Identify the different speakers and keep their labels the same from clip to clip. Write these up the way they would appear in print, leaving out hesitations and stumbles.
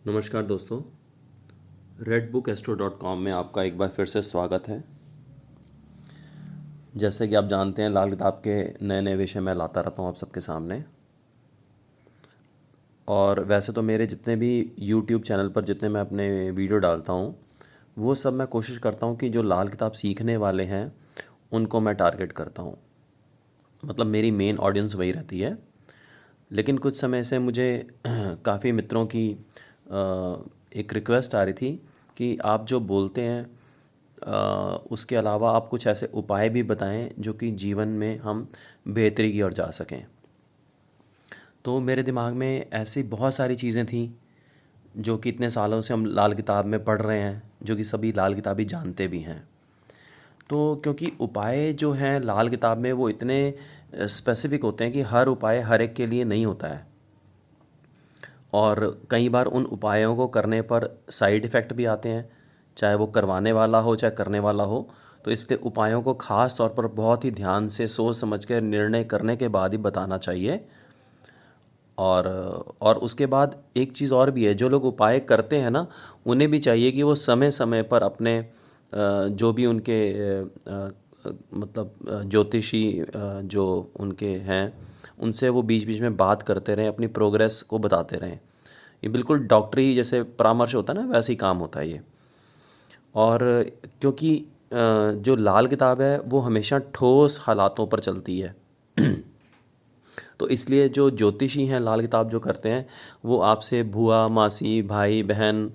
Speaker 1: नमस्कार दोस्तों, redbookastro.com में आपका एक बार फिर से स्वागत है। जैसे कि आप जानते हैं, लाल किताब के नए नए विषय मैं लाता रहता हूँ आप सबके सामने। और वैसे तो मेरे जितने भी YouTube चैनल पर जितने मैं अपने वीडियो डालता हूँ, वो सब मैं कोशिश करता हूँ कि जो लाल किताब सीखने वाले हैं उनको मैं टारगेट करता हूँ। मतलब मेरी मेन ऑडियंस वही रहती है। लेकिन कुछ समय से मुझे काफ़ी मित्रों की एक रिक्वेस्ट आ रही थी कि आप जो बोलते हैं उसके अलावा आप कुछ ऐसे उपाय भी बताएं जो कि जीवन में हम बेहतरी की ओर जा सकें। तो मेरे दिमाग में ऐसी बहुत सारी चीज़ें थीं जो कि इतने सालों से हम लाल किताब में पढ़ रहे हैं, जो कि सभी लाल किताबी जानते भी हैं। तो क्योंकि उपाय जो हैं लाल किताब में वो इतने स्पेसिफिक होते हैं कि हर उपाय हर एक के लिए नहीं होता है। और कई बार उन उपायों को करने पर साइड इफ़ेक्ट भी आते हैं, चाहे वो करवाने वाला हो चाहे करने वाला हो। तो इसलिए उपायों को ख़ास तौर पर बहुत ही ध्यान से सोच समझ कर निर्णय करने के बाद ही बताना चाहिए। और उसके बाद एक चीज़ और भी है, जो लोग उपाय करते हैं ना, उन्हें भी चाहिए कि वो समय समय पर अपने जो भी उनके मतलब ज्योतिषी जो उनके हैं उनसे वो बीच बीच में बात करते रहें, अपनी प्रोग्रेस को बताते रहें। ये बिल्कुल डॉक्टरी जैसे परामर्श होता है ना, वैसे ही काम होता है ये। और क्योंकि जो लाल किताब है वो हमेशा ठोस हालातों पर चलती है तो इसलिए जो ज्योतिषी हैं लाल किताब जो करते हैं, वो आपसे बुआ मासी भाई बहन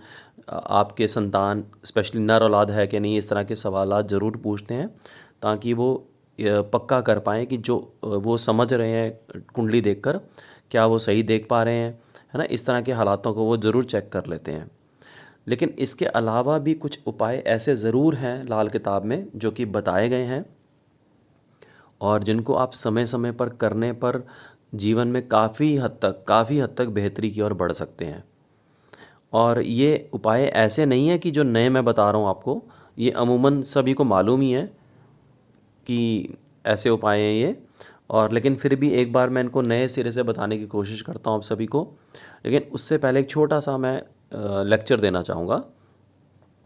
Speaker 1: आपके संतान स्पेशली नर औलाद है कि नहीं, इस तरह के सवालात ज़रूर पूछते हैं ताकि वो पक्का कर पाएँ कि जो वो समझ रहे हैं कुंडली देखकर, क्या वो सही देख पा रहे हैं, है ना। इस तरह के हालातों को वो ज़रूर चेक कर लेते हैं। लेकिन इसके अलावा भी कुछ उपाय ऐसे ज़रूर हैं लाल किताब में जो कि बताए गए हैं और जिनको आप समय समय पर करने पर जीवन में काफ़ी हद तक बेहतरी की ओर बढ़ सकते हैं। और ये उपाय ऐसे नहीं है कि जो नए मैं बता रहा हूँ आपको, ये अमूमन सभी को मालूम ही है कि ऐसे उपाय हैं ये। और लेकिन फिर भी एक बार मैं इनको नए सिरे से बताने की कोशिश करता हूँ आप सभी को। लेकिन उससे पहले एक छोटा सा मैं लेक्चर देना चाहूँगा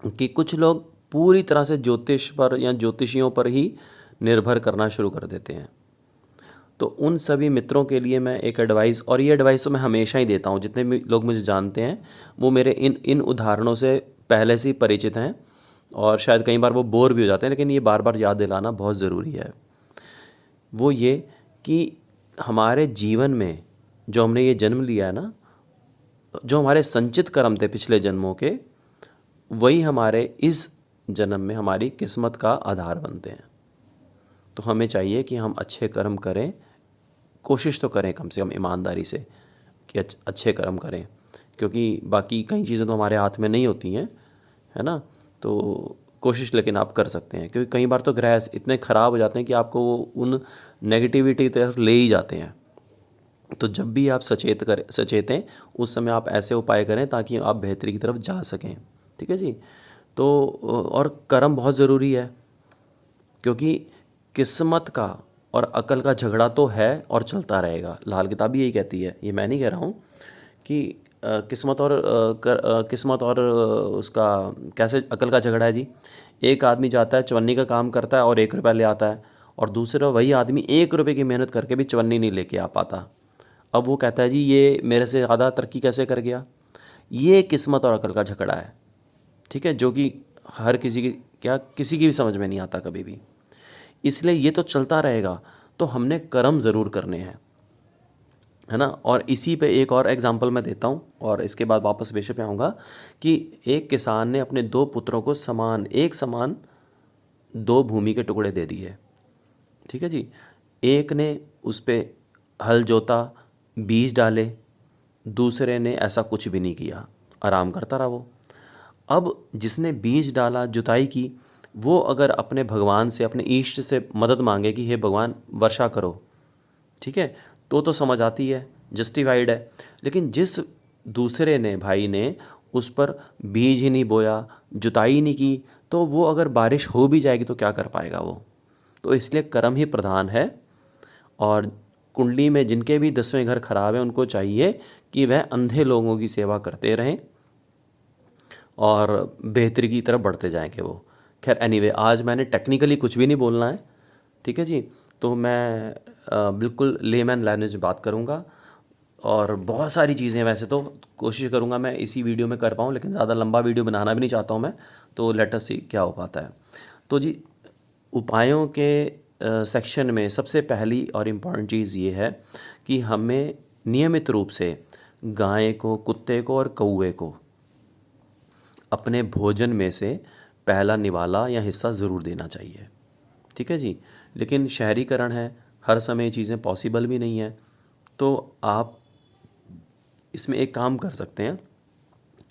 Speaker 1: कि कुछ लोग पूरी तरह से ज्योतिष पर या ज्योतिषियों पर ही निर्भर करना शुरू कर देते हैं। तो उन सभी मित्रों के लिए मैं एक एडवाइस, और ये एडवाइस तो मैं हमेशा ही देता हूँ, जितने भी लोग मुझे जानते हैं वो मेरे इन इन उदाहरणों से पहले से ही परिचित हैं और शायद कई बार वो बोर भी हो जाते हैं, लेकिन ये बार बार याद दिलाना बहुत ज़रूरी है। वो ये कि हमारे जीवन में जो हमने ये जन्म लिया है ना, जो हमारे संचित कर्म थे पिछले जन्मों के, वही हमारे इस जन्म में हमारी किस्मत का आधार बनते हैं। तो हमें चाहिए कि हम अच्छे कर्म करें, कोशिश तो करें कम से कम ईमानदारी से कि अच्छे कर्म करें, क्योंकि बाकी कई चीज़ें तो हमारे हाथ में नहीं होती हैं, है ना। तो कोशिश लेकिन आप कर सकते हैं, क्योंकि कई बार तो ग्रह इतने ख़राब हो जाते हैं कि आपको वो उन नेगेटिविटी की तरफ ले ही जाते हैं। तो जब भी आप सचेतें उस समय आप ऐसे उपाय करें ताकि आप बेहतरी की तरफ जा सकें। ठीक है जी। तो और कर्म बहुत ज़रूरी है, क्योंकि किस्मत का और अकल का झगड़ा तो है और चलता रहेगा। लाल किताब भी यही कहती है, ये मैं नहीं कह रहा हूँ कि किस्मत और उसका कैसे अकल का झगड़ा है जी। एक आदमी जाता है चवन्नी का काम करता है और 1 रुपया ले आता है, और दूसरा वही आदमी 1 रुपये की मेहनत करके भी चवन्नी नहीं लेके आ पाता। अब वो कहता है जी ये मेरे से ज़्यादा तरक्की कैसे कर गया। ये किस्मत और अकल का झगड़ा है, ठीक है, जो कि हर किसी की क्या किसी की भी समझ में नहीं आता कभी भी। इसलिए ये तो चलता रहेगा, तो हमने कर्म ज़रूर करने हैं, है ना। और इसी पे एक और एग्जांपल मैं देता हूँ और इसके बाद वापस विषय पे आऊँगा कि एक किसान ने अपने 2 पुत्रों को एक समान 2 भूमि के टुकड़े दे दिए। ठीक है जी। एक ने उस पे हल जोता, बीज डाले, दूसरे ने ऐसा कुछ भी नहीं किया, आराम करता रहा वो। अब जिसने बीज डाला, जुताई की, वो अगर अपने भगवान से, अपने ईष्ट से मदद मांगे कि हे भगवान वर्षा करो, ठीक है, तो समझ आती है, जस्टिफाइड है। लेकिन जिस दूसरे ने, भाई ने, उस पर बीज ही नहीं बोया, जुताई नहीं की, तो वो अगर बारिश हो भी जाएगी तो क्या कर पाएगा वो। तो इसलिए कर्म ही प्रधान है। और कुंडली में जिनके भी 10वें घर खराब हैं उनको चाहिए कि वह अंधे लोगों की सेवा करते रहें, और बेहतरी की तरफ बढ़ते जाएंगे वो। खैर एनीवे, आज मैंने टेक्निकली कुछ भी नहीं बोलना है, ठीक है जी। तो मैं बिल्कुल लेमैन लैंग्वेज में बात करूँगा, और बहुत सारी चीज़ें वैसे तो कोशिश करूँगा मैं इसी वीडियो में कर पाऊँ, लेकिन ज़्यादा लंबा वीडियो बनाना भी नहीं चाहता हूँ मैं। तो लेट अस सी क्या हो पाता है। तो जी, उपायों के सेक्शन में सबसे पहली और इम्पॉर्टेंट चीज़ ये है कि हमें नियमित रूप से गाय को, कुत्ते को और कौवे को अपने भोजन में से पहला निवाला या हिस्सा ज़रूर देना चाहिए, ठीक है जी। लेकिन शहरीकरण है, हर समय ये चीज़ें पॉसिबल भी नहीं है। तो आप इसमें एक काम कर सकते हैं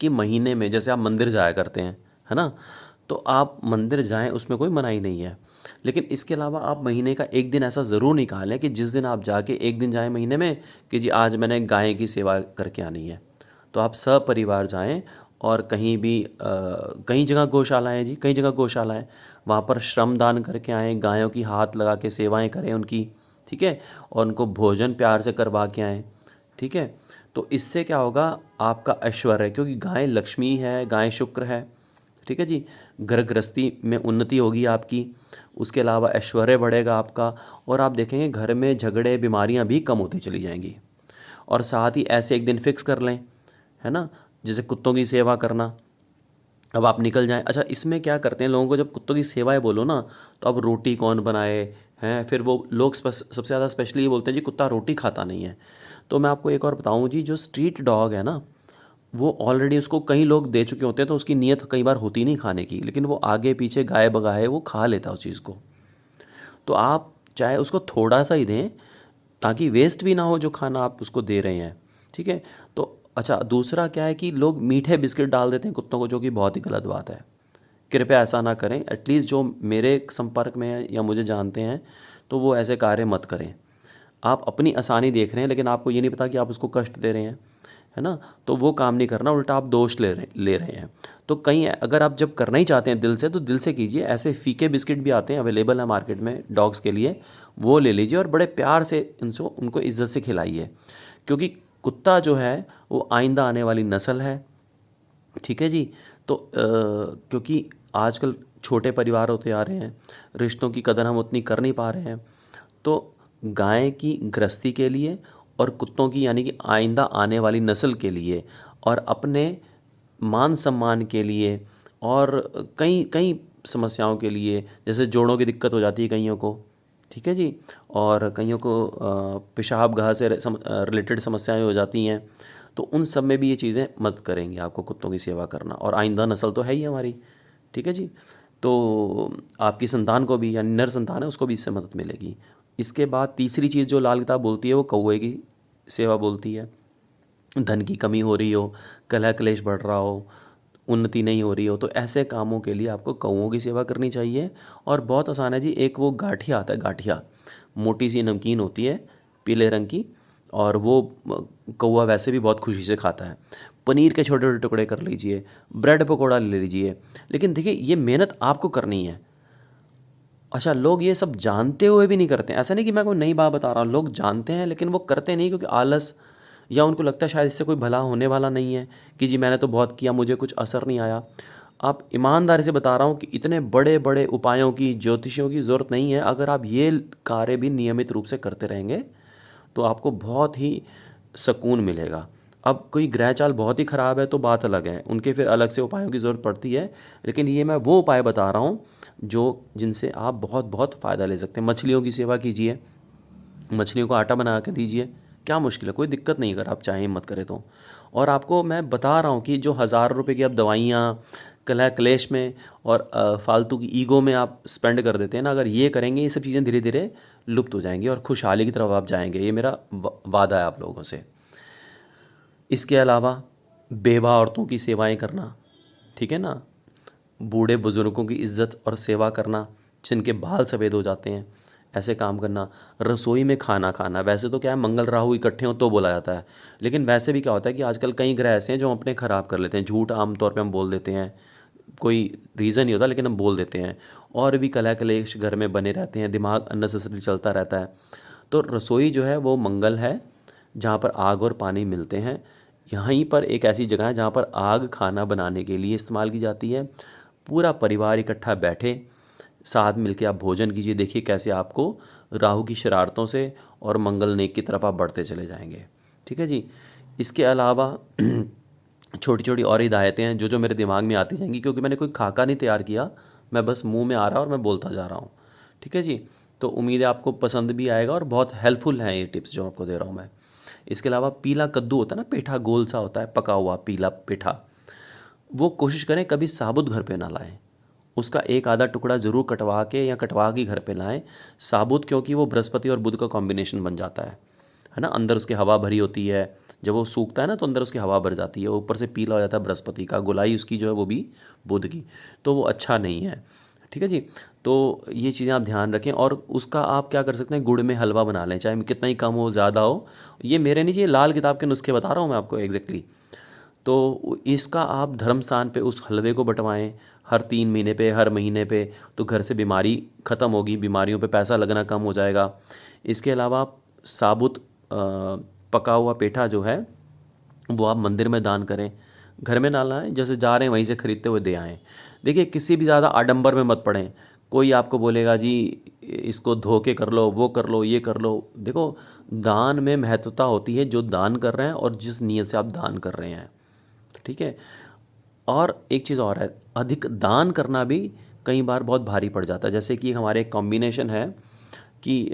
Speaker 1: कि महीने में, जैसे आप मंदिर जाया करते हैं, है ना, तो आप मंदिर जाएं, उसमें कोई मनाही नहीं है। लेकिन इसके अलावा आप महीने का एक दिन ऐसा ज़रूर निकालें कि जिस दिन आप जाके एक दिन जाएं महीने में कि जी आज मैंने गाय की सेवा करके आनी है। तो आप सब परिवार जाएं, और कहीं भी कई जगह गौशाला है जी, कई जगह गौशाला है, वहाँ पर श्रमदान करके आएँ, गायों की हाथ लगा के सेवाएं करें उनकी, ठीक है, और उनको भोजन प्यार से करवा के आएँ, ठीक है। तो इससे क्या होगा, आपका ऐश्वर्य है, क्योंकि गाय लक्ष्मी है, गाय शुक्र है, ठीक है जी। घर गृहस्थी में उन्नति होगी आपकी, उसके अलावा ऐश्वर्य बढ़ेगा आपका, और आप देखेंगे घर में झगड़े बीमारियां भी कम होती चली जाएंगी। और साथ ही ऐसे एक दिन फिक्स कर लें, है ना, जैसे कुत्तों की सेवा करना। अब आप निकल जाएं, अच्छा इसमें क्या करते हैं लोगों को, जब कुत्तों की सेवाएं बोलो ना, तो अब रोटी कौन बनाए हैं, फिर वो लोग सबसे ज़्यादा स्पेशली ये बोलते हैं जी कुत्ता रोटी खाता नहीं है। तो मैं आपको एक और बताऊं जी, जो स्ट्रीट डॉग है ना, वो ऑलरेडी उसको कई लोग दे चुके होते हैं, तो उसकी नीयत कई बार होती नहीं खाने की, लेकिन वो आगे पीछे गाय बगाए वो खा लेता है उस चीज़ को। तो आप चाहे उसको थोड़ा सा ही दें, ताकि वेस्ट भी ना हो जो खाना आप उसको दे रहे हैं, ठीक है। तो अच्छा, दूसरा क्या है कि लोग मीठे बिस्किट डाल देते हैं कुत्तों को, जो कि बहुत ही गलत बात है। कृपया ऐसा ना करें, एटलीस्ट जो मेरे संपर्क में है या मुझे जानते हैं, तो वो ऐसे कार्य मत करें। आप अपनी आसानी देख रहे हैं, लेकिन आपको ये नहीं पता कि आप उसको कष्ट दे रहे हैं, है ना। तो वो काम नहीं करना, उल्टा आप दोष ले रहे हैं। तो कहीं अगर आप जब करना ही चाहते हैं दिल से, तो दिल से कीजिए। ऐसे फीके बिस्किट भी आते हैं, अवेलेबल है मार्केट में डॉग्स के लिए, वो ले लीजिए और बड़े प्यार से उनको इज्जत से खिलाइए, क्योंकि कुत्ता जो है वो आइंदा आने वाली नस्ल है, ठीक है जी। तो क्योंकि आजकल छोटे परिवार होते आ रहे हैं, रिश्तों की कदर हम उतनी कर नहीं पा रहे हैं। तो गाय की गृहस्थी के लिए, और कुत्तों की यानी कि आइंदा आने वाली नस्ल के लिए, और अपने मान सम्मान के लिए, और कई कई समस्याओं के लिए, जैसे जोड़ों की दिक्कत हो जाती है कईयों को, ठीक है जी, और कईयों को पेशाब गाह से रिलेटेड समस्याएं हो जाती हैं। तो उन सब में भी ये चीज़ें मदद करेंगी आपको कुत्तों की सेवा करना, और आइंदा नस्ल तो है ही हमारी, ठीक है जी। तो आपकी संतान को भी, यानी नर संतान है, उसको भी इससे मदद मिलेगी। इसके बाद तीसरी चीज़ जो लाल किताब बोलती है, वो कौवे की सेवा बोलती है। धन की कमी हो रही हो, कलह क्लेश बढ़ रहा हो, उन्नति नहीं हो रही हो, तो ऐसे कामों के लिए आपको कौवों की सेवा करनी चाहिए। और बहुत आसान है जी, एक वो गाठिया आता है, गाठिया मोटी सी नमकीन होती है पीले रंग की, और वो कौवा वैसे भी बहुत खुशी से खाता है। पनीर के छोटे छोटे टुकड़े कर लीजिए, ब्रेड पकौड़ा ले लीजिए। लेकिन देखिए, ये मेहनत आपको करनी है। अच्छा, लोग ये सब जानते हुए भी नहीं करते हैं। ऐसा नहीं कि मैं कोई नई बात बता रहा हूँ, लोग जानते हैं लेकिन वो करते नहीं, क्योंकि आलस, या उनको लगता है शायद इससे कोई भला होने वाला नहीं है, कि जी मैंने तो बहुत किया, मुझे कुछ असर नहीं आया। आप ईमानदारी से बता रहा हूँ कि इतने बड़े बड़े उपायों की, ज्योतिषियों की ज़रूरत नहीं है। अगर आप ये कार्य भी नियमित रूप से करते रहेंगे, तो आपको बहुत ही सुकून मिलेगा। अब कोई ग्रह चाल बहुत ही ख़राब है तो बात अलग है, उनके फिर अलग से उपायों की ज़रूरत पड़ती है। लेकिन ये मैं वो उपाय बता रहा हूँ जो जिनसे आप बहुत बहुत फ़ायदा ले सकते हैं। मछलियों की सेवा कीजिए, मछलियों को आटा बना के दीजिए, क्या मुश्किल है, कोई दिक्कत नहीं, अगर आप चाहें हिम्मत करें तो। और आपको मैं बता रहा हूँ कि जो हज़ार रुपये की आप दवाइयाँ, कलह क्लेश में और फालतू की ईगो में आप स्पेंड कर देते हैं ना, अगर ये करेंगे, ये सब चीज़ें धीरे धीरे लुप्त हो जाएंगी और खुशहाली की तरफ आप जाएंगे। ये मेरा वादा है आप लोगों से। इसके अलावा बेवा औरतों की सेवाएं करना, ठीक है ना, बूढ़े बुज़ुर्गों की इज़्ज़त और सेवा करना, जिनके बाल सफ़ेद हो जाते हैं, ऐसे काम करना। रसोई में खाना खाना, वैसे तो क्या है, मंगल राहु इकट्ठे हो तो बोला जाता है, लेकिन वैसे भी क्या होता है कि आजकल कई ग्रह ऐसे हैं जो हम अपने ख़राब कर लेते हैं। झूठ आम तौर पे हम बोल देते हैं, कोई रीज़न नहीं होता, लेकिन हम बोल देते हैं। और भी कलह कलेश घर में बने रहते हैं, दिमाग अननेसेसरी चलता रहता है। तो रसोई जो है वो मंगल है, जहाँ पर आग और पानी मिलते हैं। यहीं पर एक ऐसी जगह है जहाँ पर आग खाना बनाने के लिए इस्तेमाल की जाती है। पूरा परिवार इकट्ठा बैठे, साथ मिलके आप भोजन कीजिए, देखिए कैसे आपको राहु की शरारतों से और मंगल नेक की तरफ आप बढ़ते चले जाएंगे। ठीक है जी। इसके अलावा छोटी छोटी और हिदायतें हैं जो मेरे दिमाग में आती जाएंगी, क्योंकि मैंने कोई खाका नहीं तैयार किया, मैं बस मुंह में आ रहा और मैं बोलता जा रहा हूँ। ठीक है जी। तो उम्मीद है आपको पसंद भी आएगा और बहुत हेल्पफुल हैं ये टिप्स जो आपको दे रहा हूँ मैं। इसके अलावा पीला कद्दू होता है ना, पेठा गोल सा होता है, पका हुआ पीला पेठा, वो कोशिश करें कभी साबुत घर पे ना लाएं। उसका एक आधा टुकड़ा ज़रूर कटवा के या कटवा के घर पे लाएं साबुत, क्योंकि वो बृहस्पति और बुध का कॉम्बिनेशन बन जाता है ना। अंदर उसकी हवा भरी होती है, जब वो सूखता है ना तो अंदर उसकी हवा भर जाती है, ऊपर से पीला हो जाता है बृहस्पति का, गोलाई उसकी जो है वो भी बुध की, तो वो अच्छा नहीं है। ठीक है जी। तो ये चीज़ें आप ध्यान रखें। और उसका आप क्या कर सकते हैं, गुड़ में हलवा बना लें, चाहे कितना ही कम हो ज़्यादा हो। ये मेरे नहीं, ये लाल किताब के नुस्खे बता रहा हूँ मैं आपको एग्जैक्टली। तो इसका आप धर्म स्थान पे उस हलवे को बंटवाएं हर 3 महीने पे, हर महीने पे, तो घर से बीमारी ख़त्म होगी, बीमारियों पे पैसा लगना कम हो जाएगा। इसके अलावा आप साबुत पका हुआ पेठा जो है वो आप मंदिर में दान करें, घर में ना लाएं, जैसे जा रहे हैं वहीं से खरीदते हुए दे आएँ। देखिए किसी भी ज़्यादा आडंबर में मत पड़ें। कोई आपको बोलेगा जी इसको धो के कर लो, वो कर लो, ये कर लो। देखो दान में महत्वता होती है जो दान कर रहे हैं और जिस नीयत से आप दान कर रहे हैं। ठीक है। और एक चीज़ और है, अधिक दान करना भी कई बार बहुत भारी पड़ जाता है। जैसे कि हमारे एक कॉम्बिनेशन है कि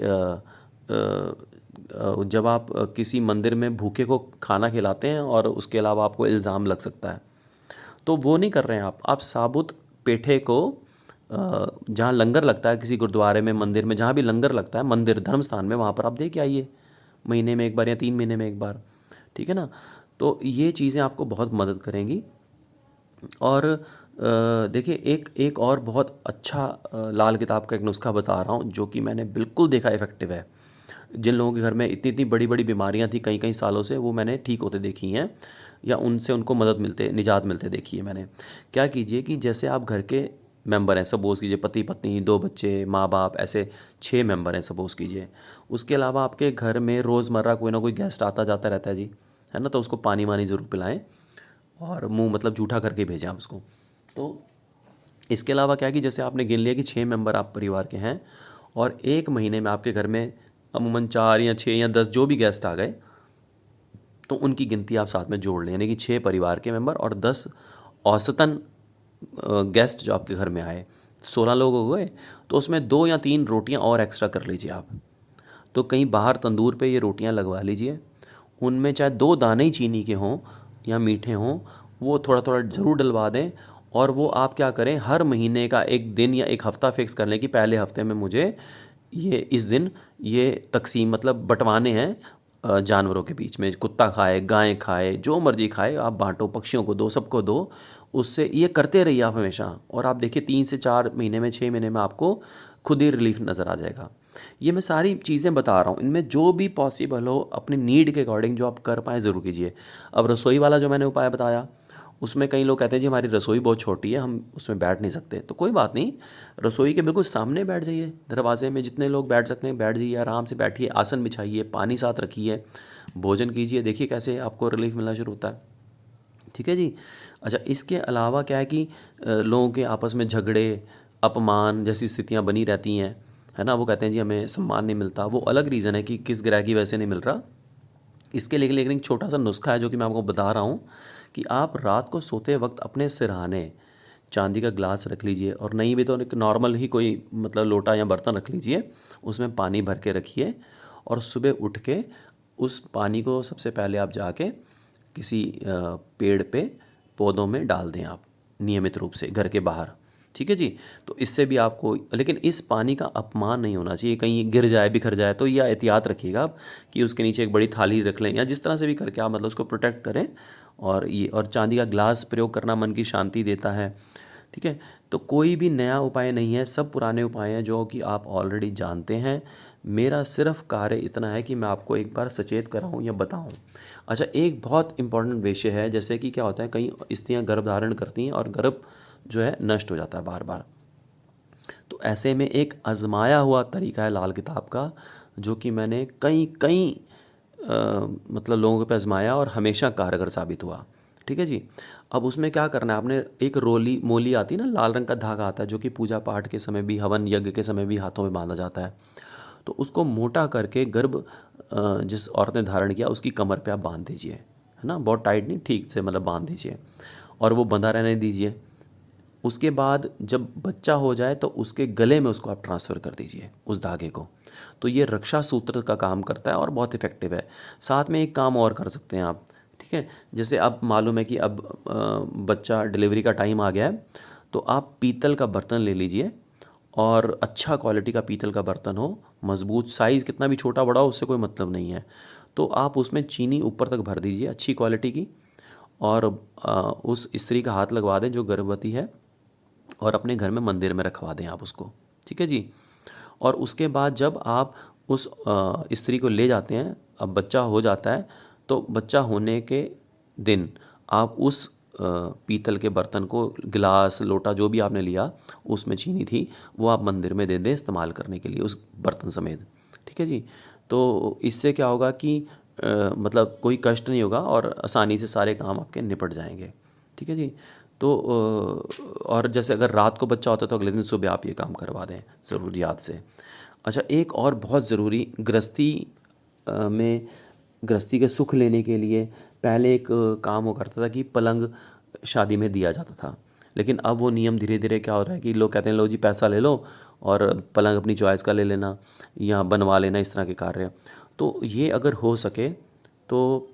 Speaker 1: जब आप किसी मंदिर में भूखे को खाना खिलाते हैं और उसके अलावा आपको इल्ज़ाम लग सकता है, तो वो नहीं कर रहे हैं आप साबुत पेठे को जहाँ लंगर लगता है किसी गुरुद्वारे में, मंदिर में, जहाँ भी लंगर लगता है, मंदिर धर्म स्थान में, वहाँ पर आप दे के आइए, महीने में एक बार या 3 महीने में एक बार। ठीक है ना। तो ये चीज़ें आपको बहुत मदद करेंगी। और देखिए एक एक और बहुत अच्छा लाल किताब का एक नुस्खा बता रहा हूँ जो कि मैंने बिल्कुल देखा इफ़ेक्टिव है। जिन लोगों के घर में इतनी इतनी बड़ी बड़ी बीमारियाँ थी कई कई सालों से, वो मैंने ठीक होते देखी हैं, या उनसे उनको मदद मिलते, निजात मिलते देखी है मैंने। क्या कीजिए कि जैसे आप घर के मेंबर हैं, सपोज़ कीजिए पति पत्नी 2 बच्चे माँ बाप, ऐसे 6 मेंबर हैं सपोज़ कीजिए। उसके अलावा आपके घर में रोज़मर्रा कोई ना कोई गेस्ट आता जाता रहता है जी, है ना। तो उसको पानी वानी ज़रूर पिलाएं और मुंह मतलब जूठा करके भेजें आप उसको। तो इसके अलावा क्या है कि जैसे आपने गिन लिया कि 6 मेंबर आप परिवार के हैं और 1 महीने में आपके घर में अमूमन 4 या 6 या 10 जो भी गेस्ट आ गए, तो उनकी गिनती आप साथ में जोड़ लें, यानी कि 6 परिवार के मेंबर और 10 औसतन गेस्ट जो आपके घर में आए, 16 लोग हो गए। तो उसमें 2 या 3 रोटियां और एक्स्ट्रा कर लीजिए आप। तो कहीं बाहर तंदूर पे ये रोटियां लगवा लीजिए, उनमें चाहे 2 दाने ही चीनी के हों या मीठे हों, वो थोड़ा थोड़ा ज़रूर डलवा दें। और वो आप क्या करें, हर महीने का एक दिन या एक हफ़्ता फिक्स कर लें कि पहले हफ्ते में मुझे ये इस दिन ये तकसीम मतलब बंटवाने हैं जानवरों के बीच में, कुत्ता खाए, गाय खाए, जो मर्जी खाए, आप बांटो, पक्षियों को दो, सबको दो। उससे ये करते रहिए आप हमेशा, और आप देखिए 3 से 4 महीने में, 6 महीने में आपको खुद ही रिलीफ नज़र आ जाएगा। ये मैं सारी चीज़ें बता रहा हूँ, इनमें जो भी पॉसिबल हो अपनी नीड के अकॉर्डिंग जो आप कर पाएँ ज़रूर कीजिए। अब रसोई वाला जो मैंने उपाय बताया, उसमें कई लोग कहते हैं जी हमारी रसोई बहुत छोटी है, हम उसमें बैठ नहीं सकते। तो कोई बात नहीं, रसोई के बिल्कुल सामने बैठ जाइए, दरवाजे में जितने लोग बैठ सकते हैं बैठ जाइए, आराम से बैठिए, आसन बिछाइए, पानी साथ रखिए, भोजन कीजिए, देखिए कैसे आपको रिलीफ मिलना शुरू होता है। ठीक है जी। अच्छा, इसके अलावा क्या है कि लोगों के आपस में झगड़े, अपमान जैसी स्थितियाँ बनी रहती हैं, है ना। वो कहते हैं जी हमें सम्मान नहीं मिलता, वो अलग रीज़न है कि किस ग्रह की वजह से नहीं मिल रहा। इसके लिए लेकिन एक छोटा सा नुस्खा है जो कि मैं आपको बता रहा हूँ कि आप रात को सोते वक्त अपने सिरहाने चांदी का ग्लास रख लीजिए, और नहीं भी तो एक नॉर्मल ही कोई मतलब लोटा या बर्तन रख लीजिए, उसमें पानी भर के रखिए, और सुबह उठ के उस पानी को सबसे पहले आप जाके किसी पेड़ पे, पौधों में डाल दें आप, नियमित रूप से घर के बाहर। ठीक है जी। तो इससे भी आपको, लेकिन इस पानी का अपमान नहीं होना चाहिए, कहीं गिर जाए बिखर जाए तो यह एहतियात रखिएगा आप कि उसके नीचे एक बड़ी थाली रख लें, या जिस तरह से भी करके आप मतलब उसको प्रोटेक्ट करें। और चांदी का ग्लास प्रयोग करना मन की शांति देता है। ठीक है। तो कोई भी नया उपाय नहीं है, सब पुराने उपाय हैं जो कि आप ऑलरेडी जानते हैं। मेरा सिर्फ कार्य इतना है कि मैं आपको एक बार सचेत कराऊं या बताऊं। अच्छा, एक बहुत इंपॉर्टेंट विषय है, जैसे कि क्या होता है, कई स्त्रियां गर्भ धारण करती हैं और गर्भ जो है नष्ट हो जाता है बार बार। तो ऐसे में एक आजमाया हुआ तरीका है लाल किताब का, जो कि मैंने कई कई मतलब लोगों पे आजमाया और हमेशा कारगर साबित हुआ। ठीक है जी। अब उसमें क्या करना है आपने, एक रोली मोली आती है ना, लाल रंग का धागा आता है जो कि पूजा पाठ के समय भी, हवन यज्ञ के समय भी हाथों में बांधा जाता है। तो उसको मोटा करके जिस औरत ने धारण किया उसकी कमर पे आप बांध दीजिए, है ना, बहुत टाइट नहीं, ठीक से मतलब बांध दीजिए और वो बंधा रहने दीजिए। उसके बाद जब बच्चा हो जाए तो उसके गले में उसको आप ट्रांसफ़र कर दीजिए उस धागे को। तो ये रक्षा सूत्र का काम करता है और बहुत इफ़ेक्टिव है। साथ में एक काम और कर सकते हैं आप, ठीक है, जैसे अब मालूम है कि अब बच्चा डिलीवरी का टाइम आ गया है, तो आप पीतल का बर्तन ले लीजिए और अच्छा क्वालिटी का पीतल का बर्तन हो, मज़बूत, साइज़ कितना भी छोटा बड़ा हो उससे कोई मतलब नहीं है। तो आप उसमें चीनी ऊपर तक भर दीजिए अच्छी क्वालिटी की और उस स्त्री का हाथ लगवा दें जो गर्भवती है और अपने घर में मंदिर में रखवा दें आप उसको। ठीक है जी। और उसके बाद जब आप उस स्त्री को ले जाते हैं, अब बच्चा हो जाता है, तो बच्चा होने के दिन आप उस पीतल के बर्तन को, गिलास लोटा जो भी आपने लिया उसमें चीनी थी, वो आप मंदिर में दे दें इस्तेमाल करने के लिए उस बर्तन समेत। ठीक है जी। तो इससे क्या होगा कि मतलब कोई कष्ट नहीं होगा और आसानी से सारे काम आपके निपट जाएंगे। ठीक है जी। तो और जैसे अगर रात को बच्चा होता है तो अगले दिन सुबह आप ये काम करवा दें ज़रूर याद से। अच्छा, एक और बहुत ज़रूरी, में गृहस्थी के सुख लेने के लिए पहले एक काम हुआ करता था कि पलंग शादी में दिया जाता था। लेकिन अब वो नियम धीरे धीरे क्या हो रहा है कि लोग कहते हैं लो जी पैसा ले लो और पलंग अपनी चॉइस का ले लेना या बनवा लेना, इस तरह के कार्य। तो ये अगर हो सके तो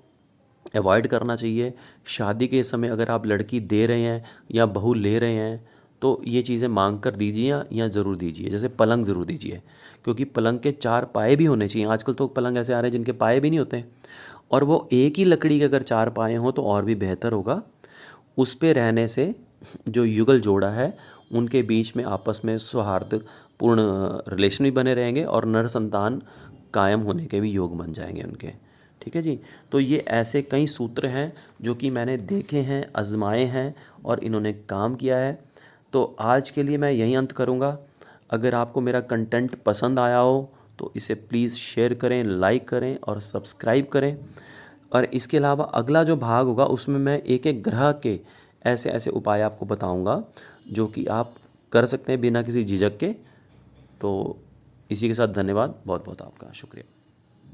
Speaker 1: अवॉइड करना चाहिए। शादी के समय अगर आप लड़की दे रहे हैं या बहू ले रहे हैं तो ये चीज़ें मांग कर दीजिए या ज़रूर दीजिए। जैसे पलंग ज़रूर दीजिए, क्योंकि पलंग के 4 पाए भी होने चाहिए। आजकल तो पलंग ऐसे आ रहे हैं जिनके पाए भी नहीं होते, और वो एक ही लकड़ी के अगर 4 पाए हों तो और भी बेहतर होगा। उस पे रहने से जो युगल जोड़ा है उनके बीच में आपस में सौहार्दपूर्ण रिलेशन भी बने रहेंगे और नर संतान कायम होने के भी योग बन जाएंगे उनके। ठीक है जी। तो ये ऐसे कई सूत्र हैं जो कि मैंने देखे हैं, आजमाए हैं और इन्होंने काम किया है। तो आज के लिए मैं यहीं अंत करूँगा। अगर आपको मेरा कंटेंट पसंद आया हो तो इसे प्लीज़ शेयर करें, लाइक करें और सब्सक्राइब करें। और इसके अलावा अगला जो भाग होगा उसमें मैं एक एक ग्रह के ऐसे ऐसे उपाय आपको बताऊंगा जो कि आप कर सकते हैं बिना किसी झिझक के। तो इसी के साथ धन्यवाद, बहुत बहुत आपका शुक्रिया।